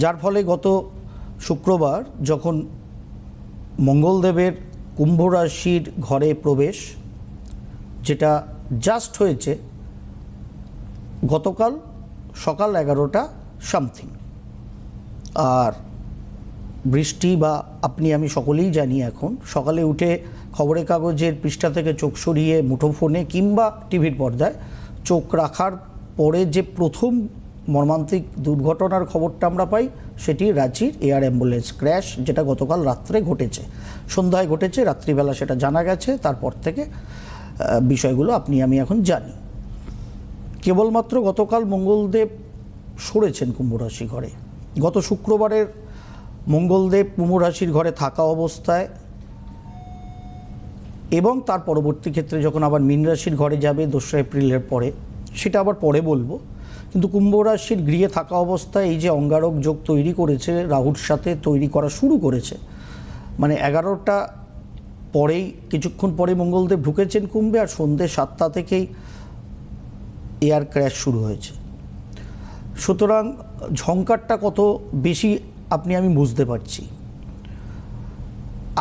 যার ফলে গত শুক্রবার যখন মঙ্গলদেবের কুম্ভ রাশির ঘরে প্রবেশ, যেটা জাস্ট হয়েছে গতকাল সকাল 11টা সামথিং, আর বৃষ্টি বা আপনি আমি সকলেই জানি এখন সকালে উঠে খবরের কাগজের পৃষ্ঠা থেকে চোখ সরিয়ে মুঠোফোনে কিংবা টিভির পর্দায় চোখ রাখার পরে যে প্রথম মর্মান্তিক দুর্ঘটনার খবরটা আমরা পাই সেটি রাঁচির এয়ার অ্যাম্বুলেন্স ক্র্যাশ, যেটা গতকাল রাত্রে ঘটেছে, সন্ধ্যায় ঘটেছে, রাত্রিবেলা সেটা জানা গেছে। তারপর থেকে বিষয়গুলো আপনি আমি এখন জানি। কেবলমাত্র গতকাল মঙ্গলদেব সরেছেন কুম্ভ রাশি ঘরে। গত শুক্রবারের মঙ্গলদেব কুম্ভ রাশির ঘরে থাকা অবস্থায় এবং তার পরবর্তী ক্ষেত্রে যখন আবার মীন রাশির ঘরে যাবে 2রা এপ্রিলের পরে, সেটা আবার পরে বলবো, কিন্তু কুম্ভ রাশির গৃহে থাকা অবস্থায় এই যে অঙ্গারক যোগ তৈরি করেছে, রাহুর সাথে তৈরি করা শুরু করেছে, মানে 11টা পরেই কিছুক্ষণ পরে মঙ্গলদেব ঢুকেছেন কুম্ভে, আর সন্ধ্যে 7টা থেকেই এয়ার ক্র্যাশ শুরু হয়েছে। সুতরাং ঝঙ্কারটা কত বেশি আপনি আমি বুঝতে পারছি।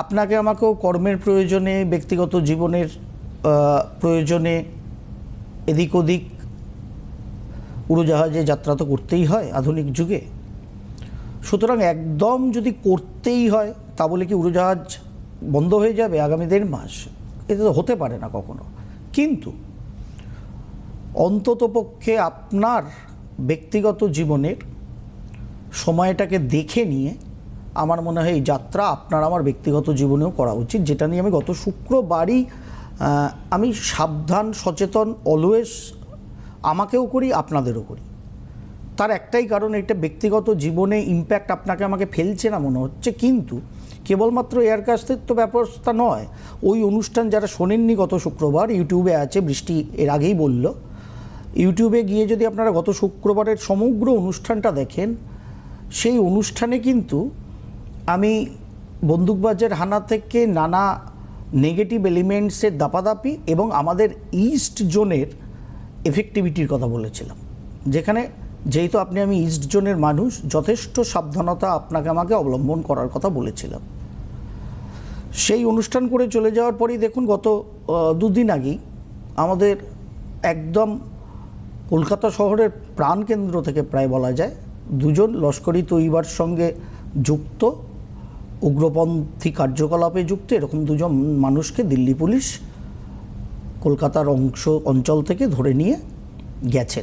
আপনাকে আমাকেও কর্মের প্রয়োজনে, ব্যক্তিগত জীবনের প্রয়োজনে এদিক ওদিক উড়োজাহাজে যাত্রা তো করতেই হয় আধুনিক যুগে। সুতরাং একদম যদি করতেই হয় তা বলে কি উড়োজাহাজ বন্ধ হয়ে যাবে আগামী 1.5 মাস? এটা তো হতে পারে না কখনো। কিন্তু অন্ততপক্ষে আপনার ব্যক্তিগত জীবনের সময়টাকে দেখে নিয়ে আমার মনে হয় এই যাত্রা আপনার আমার ব্যক্তিগত জীবনেও করা উচিত, যেটা নিয়ে আমি গত শুক্রবারই আমি সাবধান সচেতন অলওয়েজ আমাকেও করি, আপনাদেরও করি। তার একটাই কারণ, এটা ব্যক্তিগত জীবনে ইম্প্যাক্ট আপনাকে আমাকে ফেলছে না মনে হচ্ছে, কিন্তু কেবলমাত্র এয়ারকাস্টের তো ব্যবস্থা নয়। ওই অনুষ্ঠান যারা শোনেননি গত শুক্রবার, ইউটিউবে আছে, বৃষ্টি এর আগেই বলল, ইউটিউবে গিয়ে যদি আপনারা গত শুক্রবারের সমগ্র অনুষ্ঠানটা দেখেন, সেই অনুষ্ঠানে কিন্তু আমি বন্দুকবাজের হানা থেকে নানা নেগেটিভ এলিমেন্টসের দাপাদাপি এবং আমাদের ইস্ট জোনের এফেক্টিভিটির কথা বলেছিলাম, যেখানে যেহেতু আপনি আমি ইস্ট জোনের মানুষ, যথেষ্ট সাবধানতা আপনাকে আমাকে অবলম্বন করার কথা বলেছিলাম। সেই অনুষ্ঠান করে চলে যাওয়ার পরেই দেখুন গত 2 দিন আগেই আমাদের একদম কলকাতা শহরের প্রাণকেন্দ্র থেকে প্রায় বলা যায় 2জন লস্করি তৈবার সঙ্গে যুক্ত, উগ্রপন্থী কার্যকলাপে যুক্ত এরকম 2জন মানুষকে দিল্লি পুলিশ কলকাতার অঞ্চল থেকে ধরে নিয়ে গেছেন।